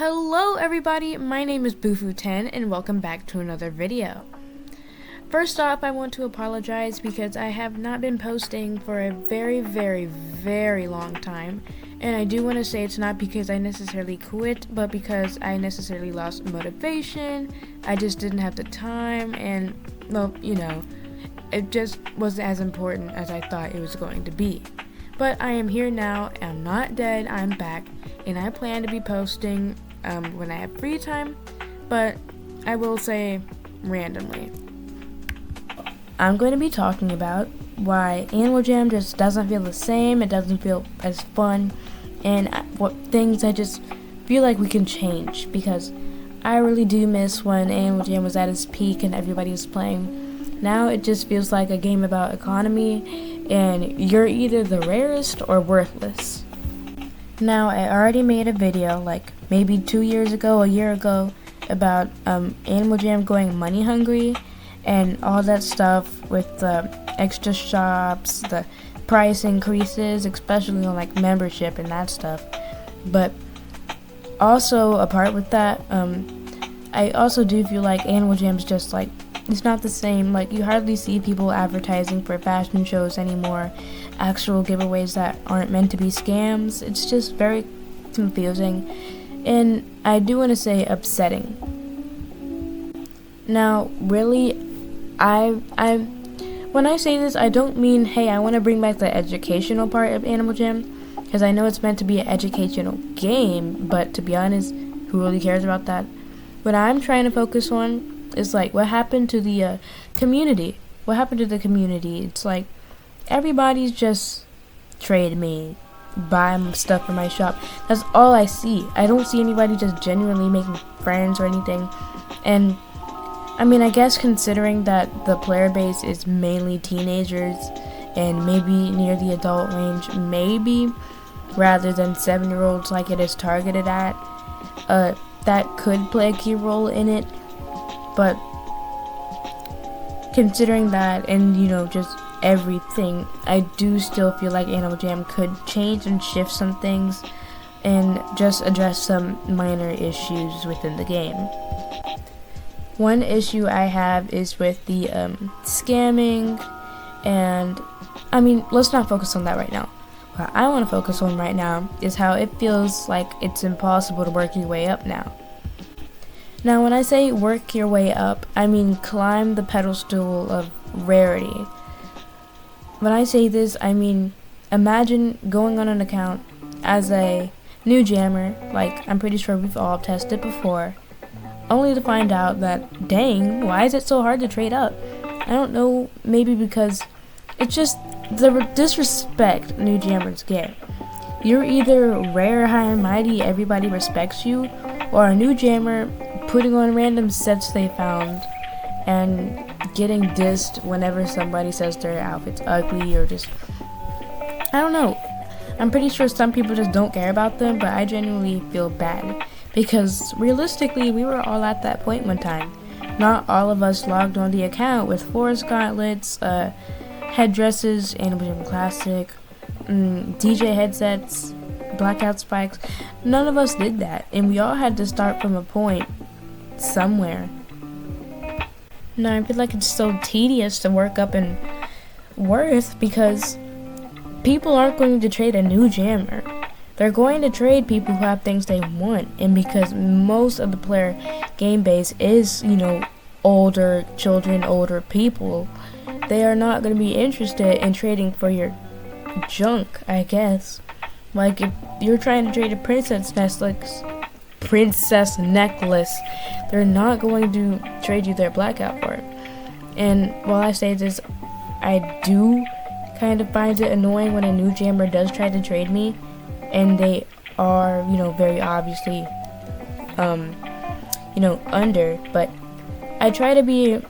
Hello everybody, my name is Bufu10 and welcome back to another video. First off, I want to apologize because I have not been posting for a very long time, and I do want to say it's not because I necessarily quit, but because I necessarily lost motivation. I just didn't have the time, and well, it just wasn't as important as I thought it was going to be. But I am here now, I'm not dead, I'm back, and I plan to be posting when I have free time, but I will say randomly. I'm going to be talking about why Animal Jam just doesn't feel the same, it doesn't feel as fun, and what things I just feel like we can change, because I really do miss when Animal Jam was at its peak and everybody was playing. Now it just feels like a game about economy, and you're either the rarest or worthless. Now, I already made a video, like maybe 2 years ago, a year ago, about Animal Jam going money hungry, and all that stuff with the extra shops, the price increases, especially on like membership and that stuff. But also, apart with that, I also do feel like Animal Jam's just like, it's not the same. Like, you hardly see people advertising for fashion shows anymore, actual giveaways that aren't meant to be scams. It's just very confusing, and I do want to say upsetting. Now, really, when I say this, I don't mean, hey, I want to bring back the educational part of Animal Jam, because I know it's meant to be an educational game, but to be honest, who really cares about that? What I'm trying to focus on is like, what happened to the community? What happened to the community? It's like, everybody's just trade me, buy stuff from my shop. That's all I see. I don't see anybody just genuinely making friends or anything. And I mean, I guess considering that the player base is mainly teenagers and maybe near the adult range, maybe, rather than 7-year-olds like it is targeted at, that could play a key role in it. But considering that, and just everything, I do still feel like Animal Jam could change and shift some things and just address some minor issues within the game. One issue I have is with the scamming, and I mean, let's not focus on that right now. What I want to focus on right now is how it feels like it's impossible to work your way up now. Now, when I say work your way up, I mean climb the pedestal of rarity. When I say this, I mean imagine going on an account as a new jammer, like I'm pretty sure we've all tested before, only to find out that, dang, why is it so hard to trade up? I don't know, maybe because it's just the disrespect new jammers get. You're either rare, high and mighty, everybody respects you, or a new jammer putting on random sets they found and getting dissed whenever somebody says their outfit's ugly, or just, I don't know. I'm pretty sure some people just don't care about them, but I genuinely feel bad, because realistically, we were all at that point one time. Not all of us logged on the account with forest gauntlets, headdresses, Animal Jam Classic, DJ headsets, blackout spikes. None of us did that, and we all had to start from a point somewhere. Now, I feel like it's so tedious to work up in worth, because people aren't going to trade a new jammer. They're going to trade people who have things they want, and because most of the player game base is, older children, older people, they are not going to be interested in trading for your junk, I guess. Like, if you're trying to trade a princess necklace, they're not going to trade you their blackout for it. And while I say this, I do kind of find it annoying when a new jammer does try to trade me, and they are, very obviously, under, but I try to be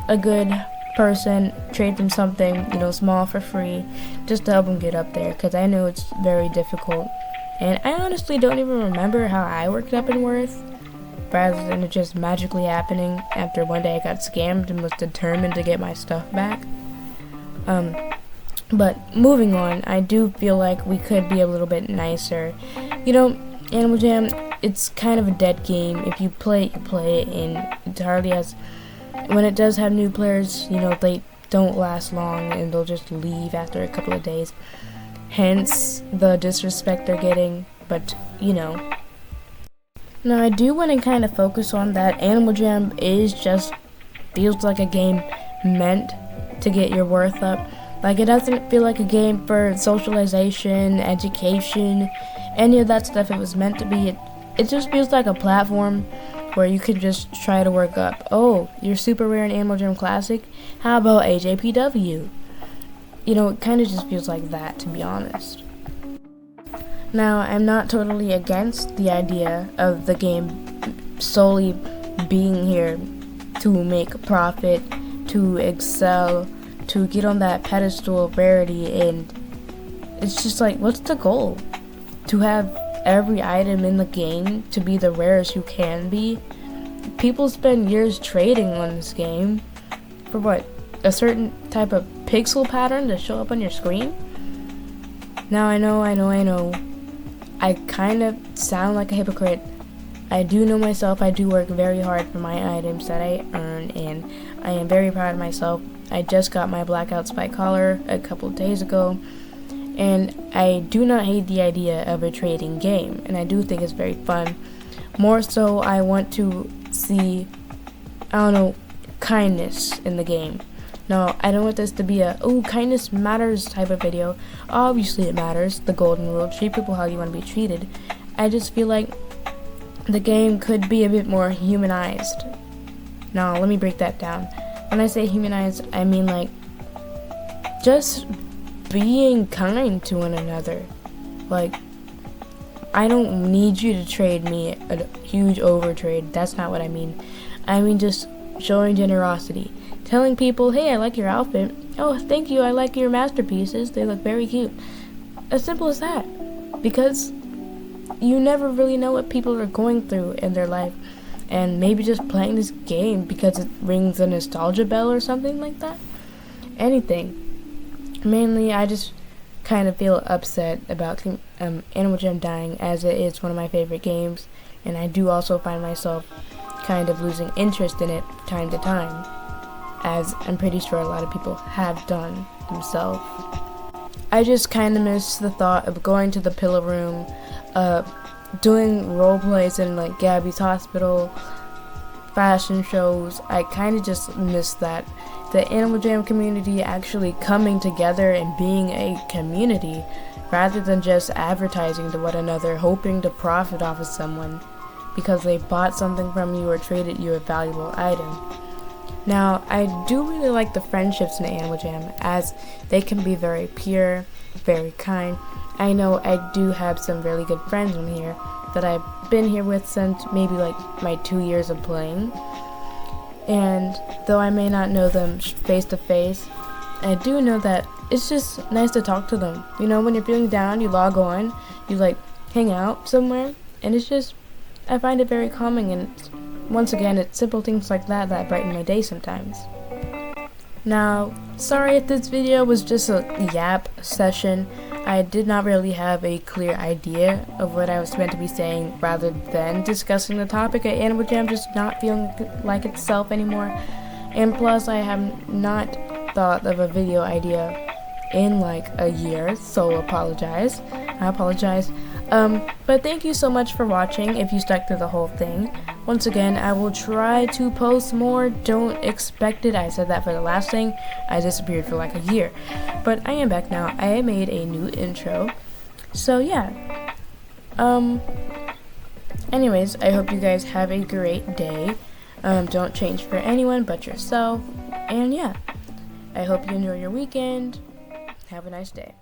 a good person, trade them something, small for free, just to help them get up there, because I know it's very difficult. And I honestly don't even remember how I worked up in worth, rather than it just magically happening after one day I got scammed and was determined to get my stuff back. But moving on, I do feel like we could be a little bit nicer. Animal Jam, it's kind of a dead game. If you play it, you play it, and it hardly has. When it does have new players, they don't last long, and they'll just leave after a couple of days. Hence the disrespect they're getting. But now I do want to kind of focus on that. Animal Jam feels like a game meant to get your worth up. Like, it doesn't feel like a game for socialization, education, any of that stuff it was meant to be. It just feels like a platform where you could just try to work up. Oh, you're super rare in Animal Jam Classic? How about AJPW? It kind of just feels like that, to be honest. Now, I'm not totally against the idea of the game solely being here to make a profit, to excel, to get on that pedestal of rarity, and it's just like, what's the goal? To have every item in the game to be the rarest you can be? People spend years trading on this game for what? A certain type of pixel pattern to show up on your screen? Now I know. I kind of sound like a hypocrite. I do know myself. I do work very hard for my items that I earn, and I am very proud of myself. I just got my blackout spike collar a couple days ago, and I do not hate the idea of a trading game, and I do think it's very fun. More so, I want to see, kindness in the game. No, I don't want this to be a, kindness matters type of video. Obviously it matters, the golden rule, treat people how you want to be treated. I just feel like the game could be a bit more humanized. Now, let me break that down. When I say humanized, I mean like just being kind to one another. Like, I don't need you to trade me a huge overtrade. That's not what I mean. I mean just showing generosity. Telling people, hey, I like your outfit. Oh, thank you, I like your masterpieces. They look very cute. As simple as that. Because you never really know what people are going through in their life. And maybe just playing this game because it rings a nostalgia bell or something like that. Anything. Mainly, I just kind of feel upset about Animal Jam dying, as it is one of my favorite games. And I do also find myself kind of losing interest in it time to time, as I'm pretty sure a lot of people have done themselves. I just kind of miss the thought of going to the pillow room, doing role plays in like Gabby's hospital, fashion shows. I kind of just miss that. The Animal Jam community actually coming together and being a community rather than just advertising to one another, hoping to profit off of someone because they bought something from you or traded you a valuable item. Now, I do really like the friendships in Animal Jam, as they can be very pure, very kind. I know I do have some really good friends on here that I've been here with since maybe like my 2 years of playing. And though I may not know them face to face, I do know that it's just nice to talk to them. When you're feeling down, you log on, you like hang out somewhere, and it's just, I find it very calming, and once again, it's simple things like that that brighten my day sometimes. Now, sorry if this video was just a yap session. I did not really have a clear idea of what I was meant to be saying rather than discussing the topic of Animal Jam just not feeling like itself anymore. And plus, I have not thought of a video idea in like a year, so I apologize. But thank you so much for watching if you stuck through the whole thing. Once again, I will try to post more. Don't expect it. I said that for the last thing. I disappeared for like a year. But I am back now. I made a new intro. So yeah. Anyways, I hope you guys have a great day. Don't change for anyone but yourself. And yeah. I hope you enjoy your weekend. Have a nice day.